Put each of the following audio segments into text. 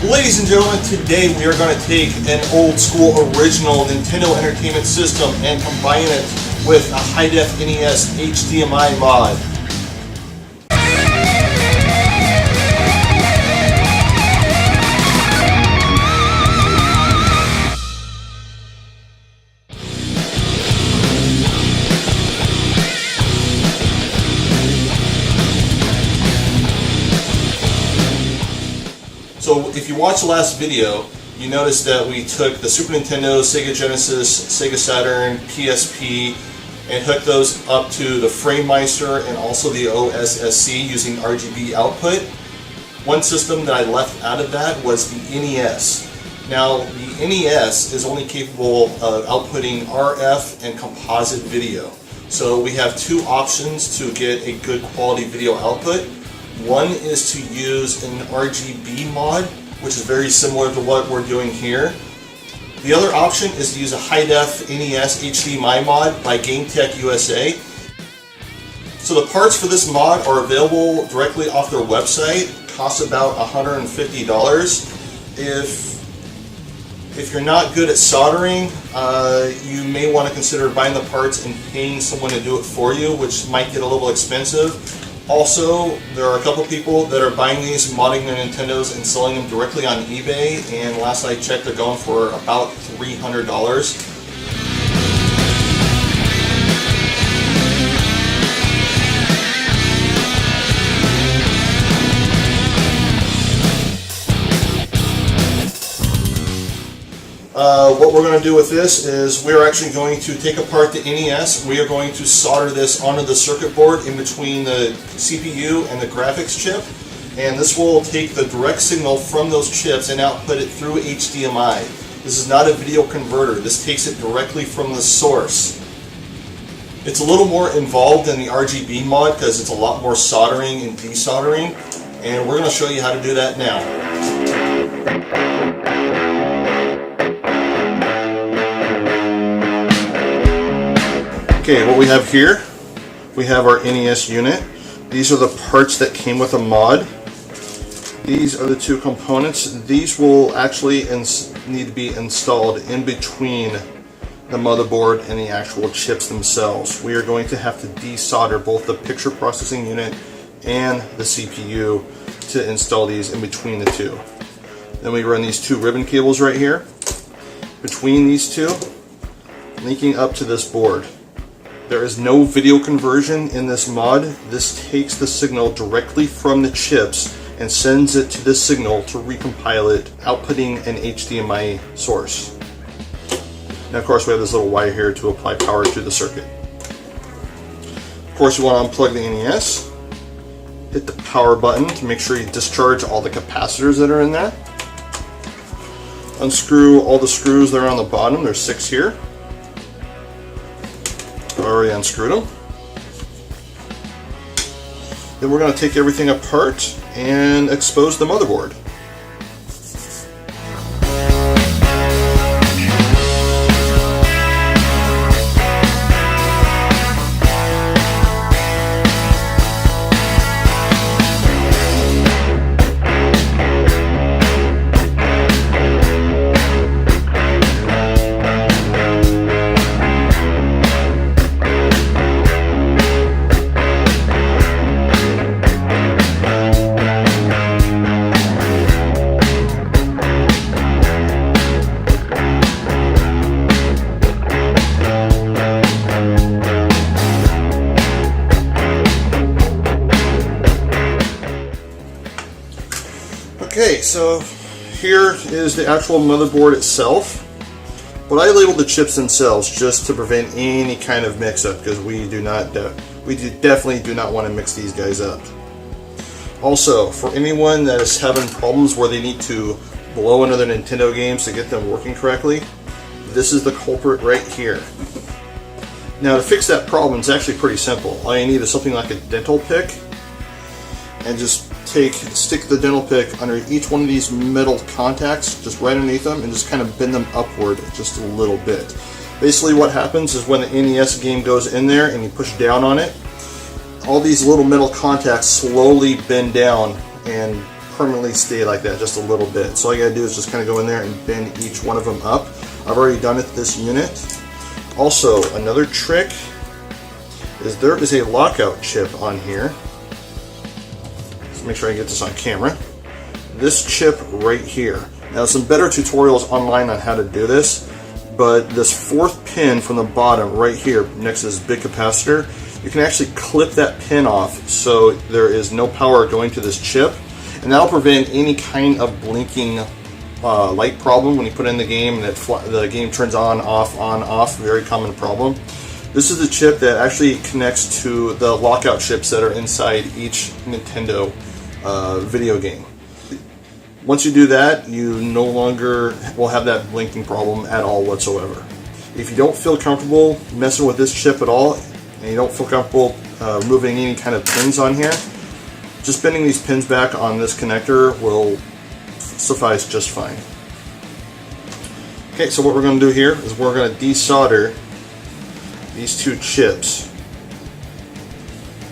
Ladies and gentlemen, today we are going to take an old school original Nintendo Entertainment System and combine it with a Hi-Def NES HDMI mod. So if you watched the last video, you noticed that we took the Super Nintendo, Sega Genesis, Sega Saturn, PSP, and hooked those up to the FrameMeister and also the OSSC using RGB output. One system that I left out of that was the NES. Now, the NES is only capable of outputting RF and composite video. So we have two options to get a good quality video output. One is to use an RGB mod, which is very similar to what we're doing here. The other option is to use a Hi-Def NES HDMI mod by GameTech USA. So the parts for this mod are available directly off their website. Costs about $150. If you're not good at soldering, you may want to consider buying the parts and paying someone to do it for you, which might get a little expensive. Also, there are a couple people that are buying these, modding their Nintendos, and selling them directly on eBay, and last I checked, they're going for about $300. What we're going to do with this is we're actually going to take apart the NES. We are going to solder this onto the circuit board in between the CPU and the graphics chip. And this will take the direct signal from those chips and output it through HDMI. This is not a video converter. This takes it directly from the source. It's a little more involved than the RGB mod because it's a lot more soldering and desoldering. And we're going to show you how to do that now. Okay, what we have here, we have our NES unit. These are the parts that came with a mod. These are the two components. These will actually need to be installed in between the motherboard and the actual chips themselves. We are going to have to desolder both the picture processing unit and the CPU to install these in between the two. Then we run these two ribbon cables right here between these two, linking up to this board. There is no video conversion in this mod. This takes the signal directly from the chips and sends it to this signal to recompile it, outputting an HDMI source. Now, of course, we have this little wire here to apply power to the circuit. Of course, you want to unplug the NES, hit the power button to make sure you discharge all the capacitors that are in there. Unscrew all the screws that are on the bottom. There's 6 here. Already unscrewed them. Then we're going to take everything apart and expose the motherboard. Okay, so here is the actual motherboard itself. But I labeled the chips themselves just to prevent any kind of mix-up because we definitely do not want to mix these guys up. Also, for anyone that is having problems where they need to blow into their Nintendo games to get them working correctly, this is the culprit right here. Now, to fix that problem, it's actually pretty simple. All you need is something like a dental pick, and just stick the dental pick under each one of these metal contacts, just right underneath them, and just kind of bend them upward just a little bit. Basically what happens is when the NES game goes in there and you push down on it, all these little metal contacts slowly bend down and permanently stay like that, just a little bit. So all you gotta do is just kind of go in there and bend each one of them up. I've already done it to this unit. Also, another trick is there is a lockout chip on here. Let's make sure I get this on camera. This chip right here. Now, some better tutorials online on how to do this, but this fourth pin from the bottom right here next to this big capacitor, you can actually clip that pin off so there is no power going to this chip, and that'll prevent any kind of blinking light problem when you put it in the game and the game turns on, off, very common problem. This is the chip that actually connects to the lockout chips that are inside each Nintendo video game. Once you do that, you no longer will have that blinking problem at all whatsoever. If you don't feel comfortable messing with this chip at all, and you don't feel comfortable removing any kind of pins on here, just bending these pins back on this connector will suffice just fine. Okay, so what we're going to do here is we're going to desolder these two chips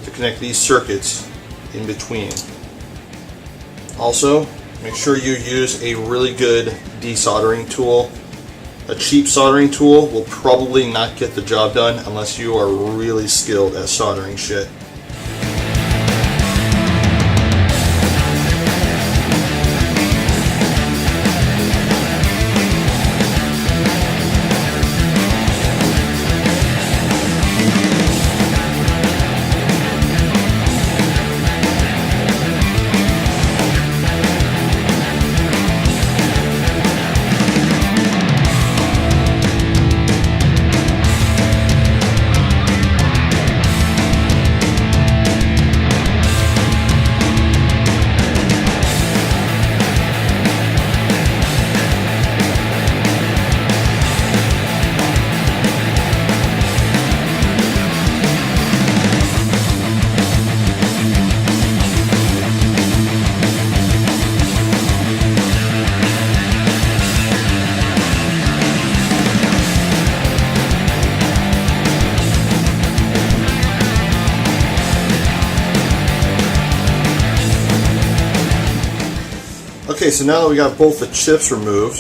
to connect these circuits in between. Also, make sure you use a really good desoldering tool. A cheap soldering tool will probably not get the job done unless you are really skilled at soldering shit. Okay, so now that we got both the chips removed,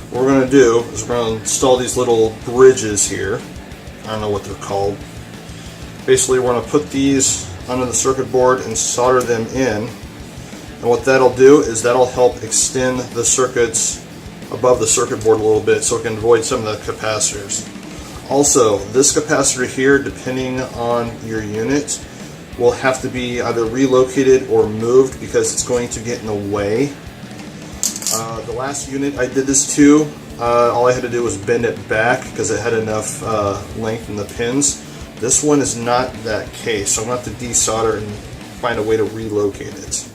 what we're going to do is we're going to install these little bridges here. I don't know what they're called. Basically, we're going to put these onto the circuit board and solder them in. And what that'll do is that'll help extend the circuits above the circuit board a little bit so it can avoid some of the capacitors. Also, this capacitor here, depending on your unit, will have to be either relocated or moved because it's going to get in the way. The last unit I did this to, all I had to do was bend it back because it had enough length in the pins. This one is not that case, so I'm going to have to desolder and find a way to relocate it.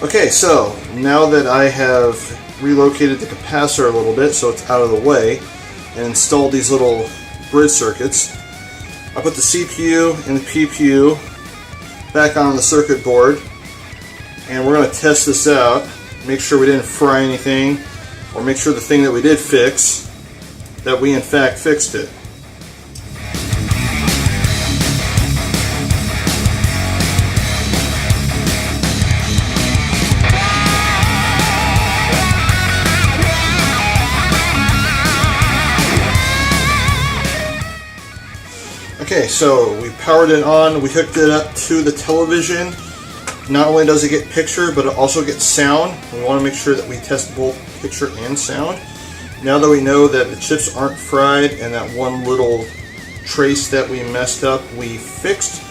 Okay, so now that I have relocated the capacitor a little bit so it's out of the way and installed these little bridge circuits, I put the CPU and the PPU back on the circuit board, and we're going to test this out, make sure we didn't fry anything, or make sure the thing that we did fix, that we in fact fixed it. Okay, so we powered it on, we hooked it up to the television. Not only does it get picture, but it also gets sound. We want to make sure that we test both picture and sound. Now that we know that the chips aren't fried and that one little trace that we messed up we fixed,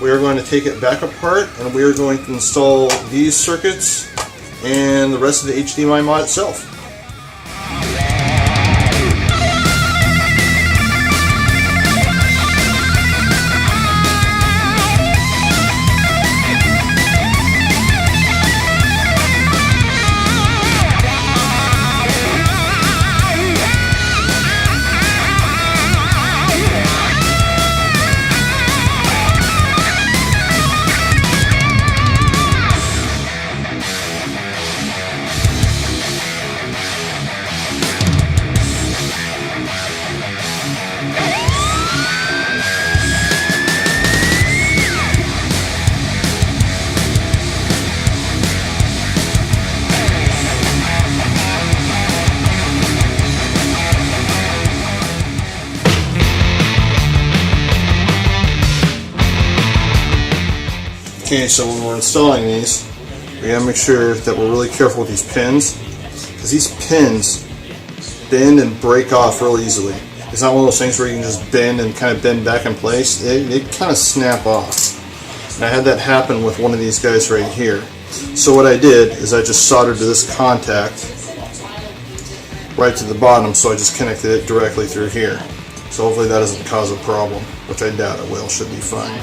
we are going to take it back apart and we are going to install these circuits and the rest of the HDMI mod itself. Okay, so when we're installing these, we gotta make sure that we're really careful with these pins, because these pins bend and break off real easily. It's not one of those things where you can just bend and kind of bend back in place. They kind of snap off. And I had that happen with one of these guys right here. So what I did is I just soldered to this contact right to the bottom, so I just connected it directly through here. So hopefully that doesn't cause a problem, which I doubt it will. Should be fine.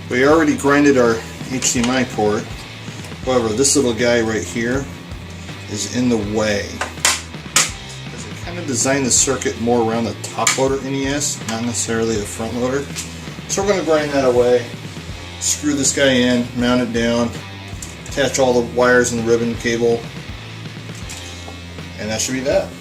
We already grinded our HDMI port. However, this little guy right here is in the way. Because I kind of designed the circuit more around the top loader NES, not necessarily the front loader. So we're going to grind that away, screw this guy in, mount it down, attach all the wires and the ribbon cable, and that should be that.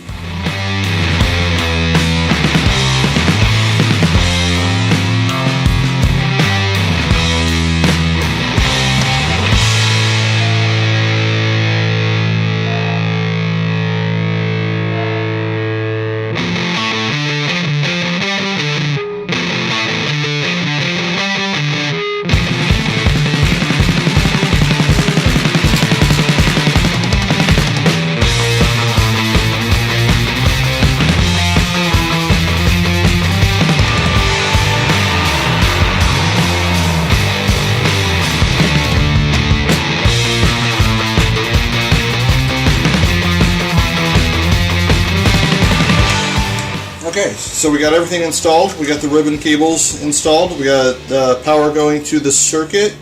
Okay, so we got everything installed. We got the ribbon cables installed. We got the power going to the circuit,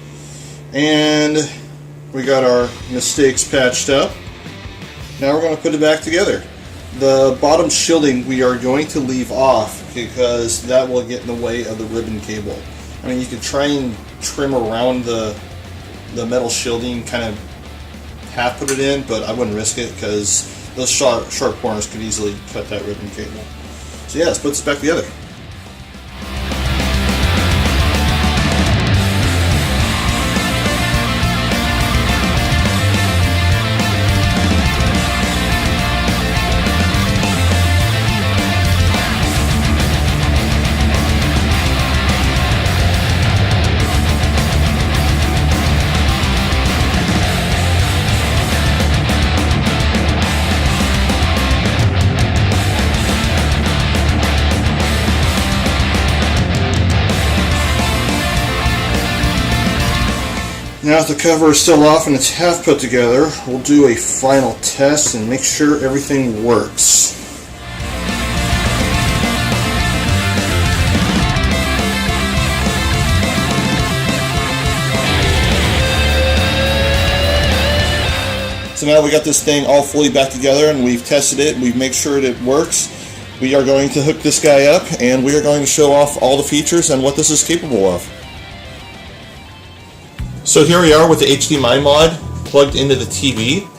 and we got our mistakes patched up. Now we're going to put it back together. The bottom shielding we are going to leave off because that will get in the way of the ribbon cable. I mean, you could try and trim around the metal shielding, kind of half put it in, but I wouldn't risk it because those sharp corners could easily cut that ribbon cable. So yeah, let's put this back together. Now that the cover is still off and it's half put together, we'll do a final test and make sure everything works. So now we got this thing all fully back together, and we've tested it, we've made sure that it works. We are going to hook this guy up, and we are going to show off all the features and what this is capable of. So here we are with the HDMI mod plugged into the TV.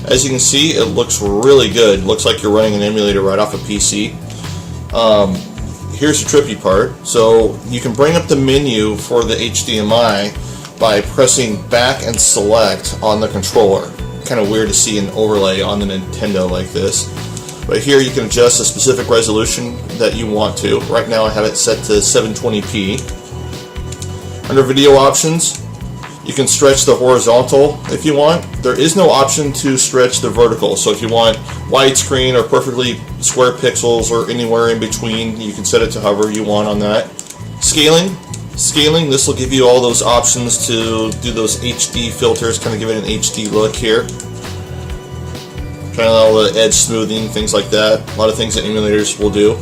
As you can see, it looks really good. Looks like you're running an emulator right off a PC. Here's the trippy part. So you can bring up the menu for the HDMI by pressing back and select on the controller. Kind of weird to see an overlay on the Nintendo like this. But here you can adjust a specific resolution that you want to. Right now I have it set to 720p. Under video options, you can stretch the horizontal if you want. There is no option to stretch the vertical, so if you want widescreen or perfectly square pixels or anywhere in between, you can set it to however you want on that. Scaling, this will give you all those options to do those HD filters, kind of give it an HD look here. Kind of all the edge smoothing, things like that. A lot of things that emulators will do.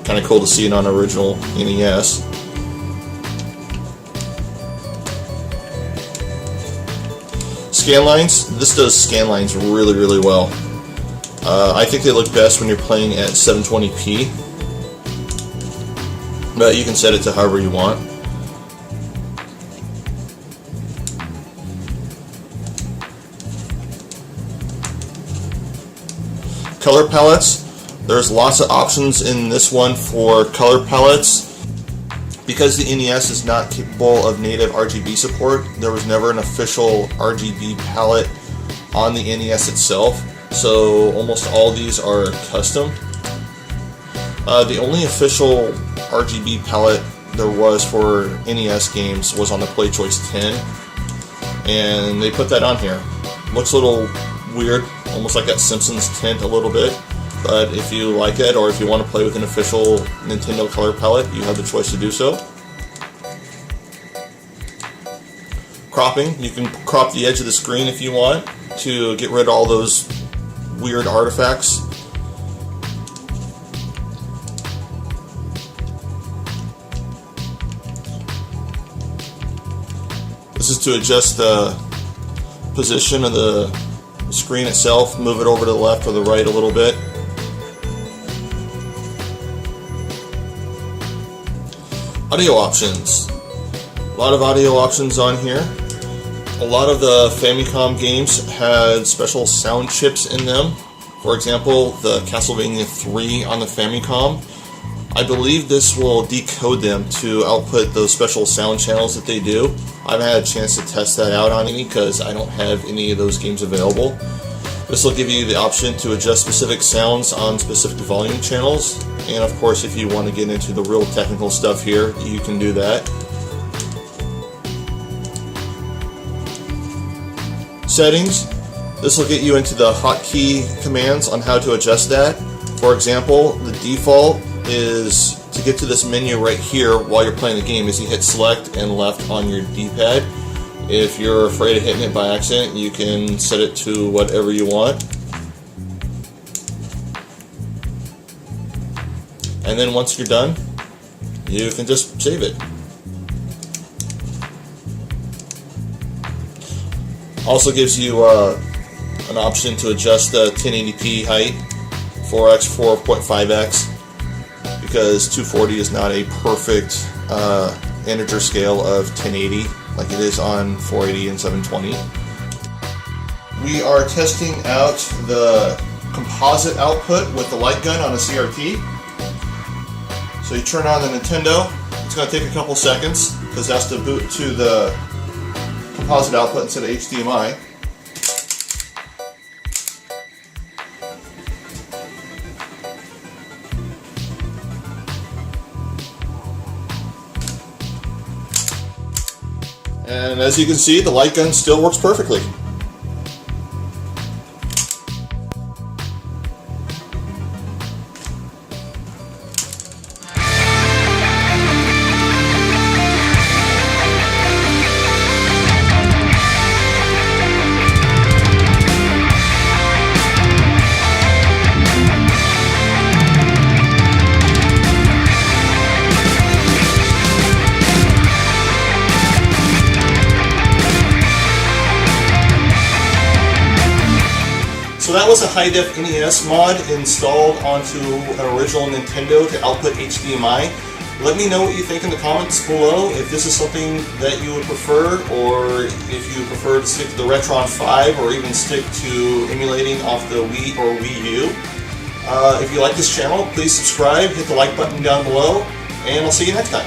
Kind of cool to see it on original NES. Scan lines. This does scan lines really, really well. I think they look best when you're playing at 720p. But you can set it to however you want. Color palettes. There's lots of options in this one for color palettes. Because the NES is not capable of native RGB support, there was never an official RGB palette on the NES itself, so almost all these are custom. The only official RGB palette there was for NES games was on the Play Choice 10, and they put that on here. Looks a little weird, almost like that Simpsons tint a little bit, but if you like it or if you want to play with an official Nintendo color palette, you have the choice to do so. Cropping, you can crop the edge of the screen if you want to get rid of all those weird artifacts. This is to adjust the position of the screen itself, move it over to the left or the right a little bit. Audio options. A lot of audio options on here. A lot of the Famicom games had special sound chips in them. For example, the Castlevania 3 on the Famicom. I believe this will decode them to output those special sound channels that they do. I haven't had a chance to test that out on any because I don't have any of those games available. This will give you the option to adjust specific sounds on specific volume channels, and of course if you want to get into the real technical stuff here, you can do that. Settings. This will get you into the hotkey commands on how to adjust that. For example, the default is to get to this menu right here while you're playing the game is you hit select and left on your D-pad. If you're afraid of hitting it by accident, you can set it to whatever you want. And then once you're done, you can just save it. Also gives you an option to adjust the 1080p height, 4x, 4.5x, because 240 is not a perfect integer scale of 1080 like it is on 480 and 720. We are testing out the composite output with the light gun on a CRT. So you turn on the Nintendo. It's going to take a couple seconds because it has to boot to the composite output instead of HDMI. And as you can see, the light gun still works perfectly. that was a Hi-Def NES mod installed onto an original Nintendo to output HDMI. Let me know what you think in the comments below, if this is something that you would prefer, or if you prefer to stick to the Retron 5, or even stick to emulating off the Wii or Wii U. If you like this channel, please subscribe, hit the like button down below, and I'll see you next time.